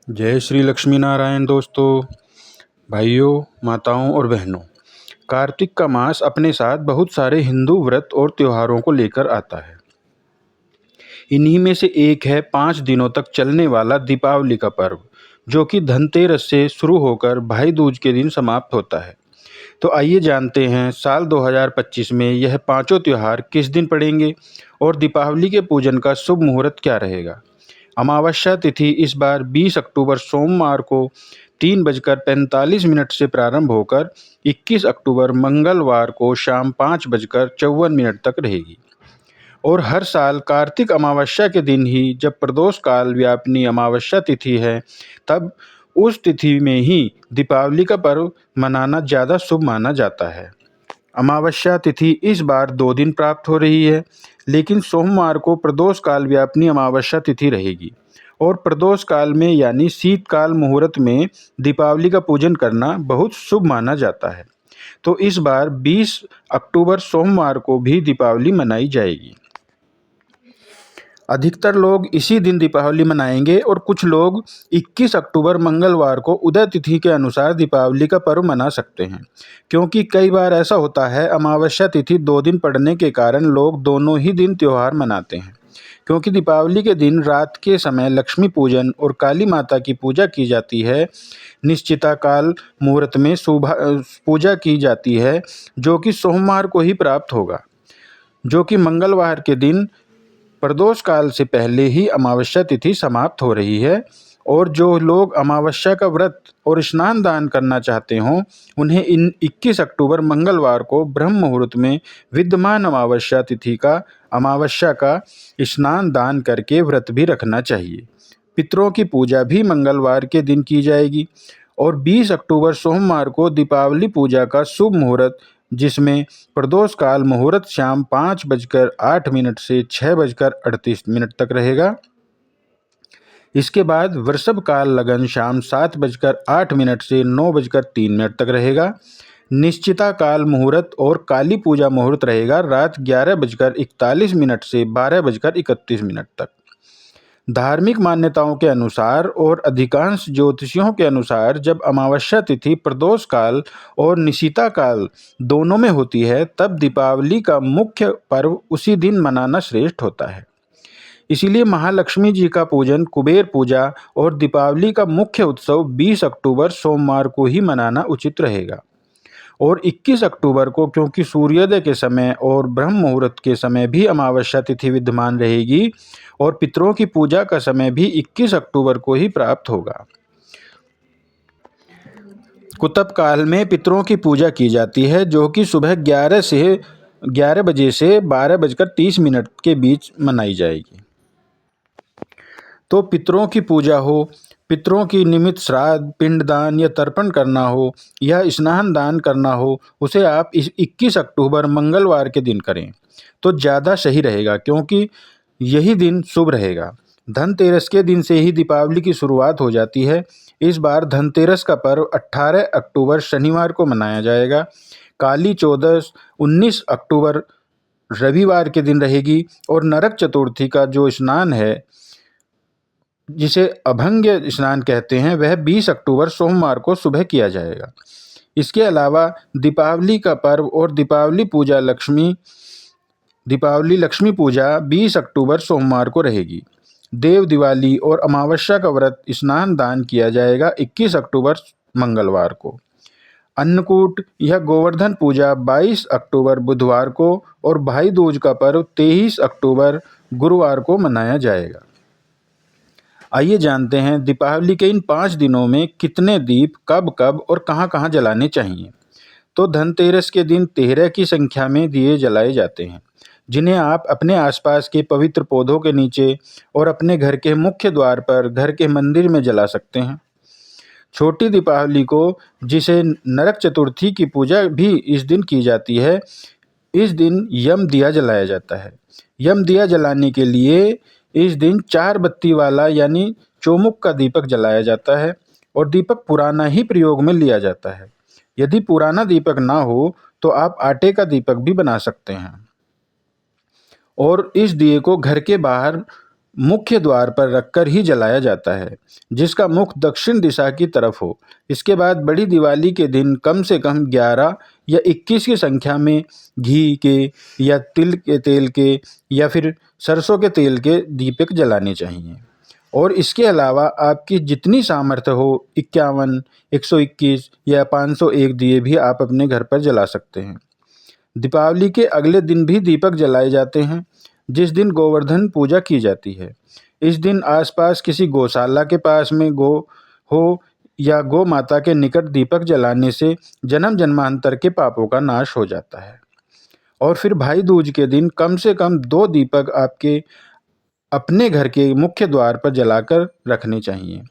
जय श्री लक्ष्मी नारायण दोस्तों, भाइयों, माताओं और बहनों। कार्तिक का मास अपने साथ बहुत सारे हिंदू व्रत और त्योहारों को लेकर आता है। इन्हीं में से एक है 5 दिनों तक चलने वाला दीपावली का पर्व, जो कि धनतेरस से शुरू होकर भाई दूज के दिन समाप्त होता है। तो आइए जानते हैं साल 2025 में यह पांचों त्योहार किस दिन पड़ेंगे और दीपावली के पूजन का शुभ मुहूर्त क्या रहेगा। अमावस्या तिथि इस बार 20 अक्टूबर सोमवार को 3:45 से प्रारंभ होकर 21 अक्टूबर मंगलवार को शाम 5:54 तक रहेगी। और हर साल कार्तिक अमावस्या के दिन ही जब प्रदोष काल व्यापिनी अमावस्या तिथि है, तब उस तिथि में ही दीपावली का पर्व मनाना ज़्यादा शुभ माना जाता है। अमावस्या तिथि इस बार 2 दिन प्राप्त हो रही है, लेकिन सोमवार को प्रदोष काल व्यापिनी अमावस्या तिथि रहेगी और प्रदोष काल में यानी शीतकाल मुहूर्त में दीपावली का पूजन करना बहुत शुभ माना जाता है। तो इस बार 20 अक्टूबर सोमवार को भी दीपावली मनाई जाएगी। अधिकतर लोग इसी दिन दीपावली मनाएंगे और कुछ लोग 21 अक्टूबर मंगलवार को उदय तिथि के अनुसार दीपावली का पर्व मना सकते हैं, क्योंकि कई बार ऐसा होता है अमावस्या तिथि 2 दिन पड़ने के कारण लोग दोनों ही दिन त्यौहार मनाते हैं। क्योंकि दीपावली के दिन रात के समय लक्ष्मी पूजन और काली माता की पूजा की जाती है, निश्चिता काल मुहूर्त में पूजा की जाती है, जो कि सोमवार को ही प्राप्त होगा, जो कि मंगलवार के दिन प्रदोष काल से पहले ही अमावस्या तिथि समाप्त हो रही है। और जो लोग अमावस्या का व्रत और स्नान दान करना चाहते हों, उन्हें इन 21 अक्टूबर मंगलवार को ब्रह्म मुहूर्त में विद्यमान अमावस्या तिथि का अमावस्या का स्नान दान करके व्रत भी रखना चाहिए। पितरों की पूजा भी मंगलवार के दिन की जाएगी। और 20 अक्टूबर सोमवार को दीपावली पूजा का शुभ मुहूर्त, जिसमें प्रदोष काल मुहूर्त शाम 5:08 से 6:38 तक रहेगा। इसके बाद वृषभ काल लगन शाम 7:08 से 9:03 तक रहेगा। निश्चिता काल मुहूर्त और काली पूजा मुहूर्त रहेगा रात 11:41 से 12:31 तक। धार्मिक मान्यताओं के अनुसार और अधिकांश ज्योतिषियों के अनुसार जब अमावस्या तिथि प्रदोष काल और निशिता काल दोनों में होती है, तब दीपावली का मुख्य पर्व उसी दिन मनाना श्रेष्ठ होता है। इसीलिए महालक्ष्मी जी का पूजन, कुबेर पूजा और दीपावली का मुख्य उत्सव 20 अक्टूबर सोमवार को ही मनाना उचित रहेगा। और 21 अक्टूबर को क्योंकि सूर्योदय के समय और ब्रह्म मुहूर्त के समय भी अमावस्या तिथि विद्यमान रहेगी और पितरों की पूजा का समय भी 21 अक्टूबर को ही प्राप्त होगा। कुतप काल में पितरों की पूजा की जाती है, जो कि सुबह 11 बजे से 12:30 के बीच मनाई जाएगी। तो पितरों की पूजा हो, पितरों की निमित्त श्राद्ध, पिंडदान या तर्पण करना हो या स्नान दान करना हो, उसे आप इस 21 अक्टूबर मंगलवार के दिन करें तो ज़्यादा सही रहेगा, क्योंकि यही दिन शुभ रहेगा। धनतेरस के दिन से ही दीपावली की शुरुआत हो जाती है। इस बार धनतेरस का पर्व 18 अक्टूबर शनिवार को मनाया जाएगा। काली चौदस 19 अक्टूबर रविवार के दिन रहेगी और नरक चतुर्थी का जो स्नान है, जिसे अभंग्य स्नान कहते हैं, वह 20 अक्टूबर सोमवार को सुबह किया जाएगा। इसके अलावा दीपावली का पर्व और दीपावली लक्ष्मी पूजा 20 अक्टूबर सोमवार को रहेगी। देव दिवाली और अमावस्या का व्रत स्नान दान किया जाएगा 21 अक्टूबर मंगलवार को। अन्नकूट या गोवर्धन पूजा 22 अक्टूबर बुधवार को और भाई दूज का पर्व 23 अक्टूबर गुरुवार को मनाया जाएगा। आइए जानते हैं दीपावली के इन 5 दिनों में कितने दीप कब कब और कहाँ कहाँ जलाने चाहिए। तो धनतेरस के दिन 13 की संख्या में दिए जलाए जाते हैं, जिन्हें आप अपने आसपास के पवित्र पौधों के नीचे और अपने घर के मुख्य द्वार पर, घर के मंदिर में जला सकते हैं। छोटी दीपावली को, जिसे नरक चतुर्थी की पूजा भी इस दिन की जाती है, इस दिन यम दिया जलाया जाता है। यम दिया जलाने के लिए इस दिन 4 बत्ती वाला यानी चौमुख का दीपक जलाया जाता है और दीपक पुराना ही प्रयोग में लिया जाता है। यदि पुराना दीपक ना हो तो आप आटे का दीपक भी बना सकते हैं और इस दिए को घर के बाहर मुख्य द्वार पर रखकर ही जलाया जाता है, जिसका मुख दक्षिण दिशा की तरफ हो। इसके बाद बड़ी दिवाली के दिन कम से कम 11 या 21 की संख्या में घी के या तिल के तेल के या फिर सरसों के तेल के दीपक जलाने चाहिए। और इसके अलावा आपकी जितनी सामर्थ्य हो, 51, 121 या 501 दिए भी आप अपने घर पर जला सकते हैं। दीपावली के अगले दिन भी दीपक जलाए जाते हैं, जिस दिन गोवर्धन पूजा की जाती है। इस दिन आसपास किसी गौशाला के पास में गो हो या गौ माता के निकट दीपक जलाने से जन्म जन्मांतर के पापों का नाश हो जाता है। और फिर भाई दूज के दिन कम से कम 2 दीपक आपके अपने घर के मुख्य द्वार पर जलाकर रखने चाहिए।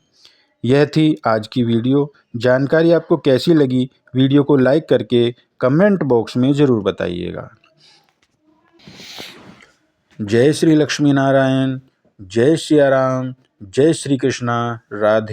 यह थी आज की वीडियो। जानकारी आपको कैसी लगी, वीडियो को लाइक करके कमेंट बॉक्स में ज़रूर बताइएगा। जय श्री लक्ष्मी नारायण, जय सिया राम, जय श्री कृष्णा, राधे।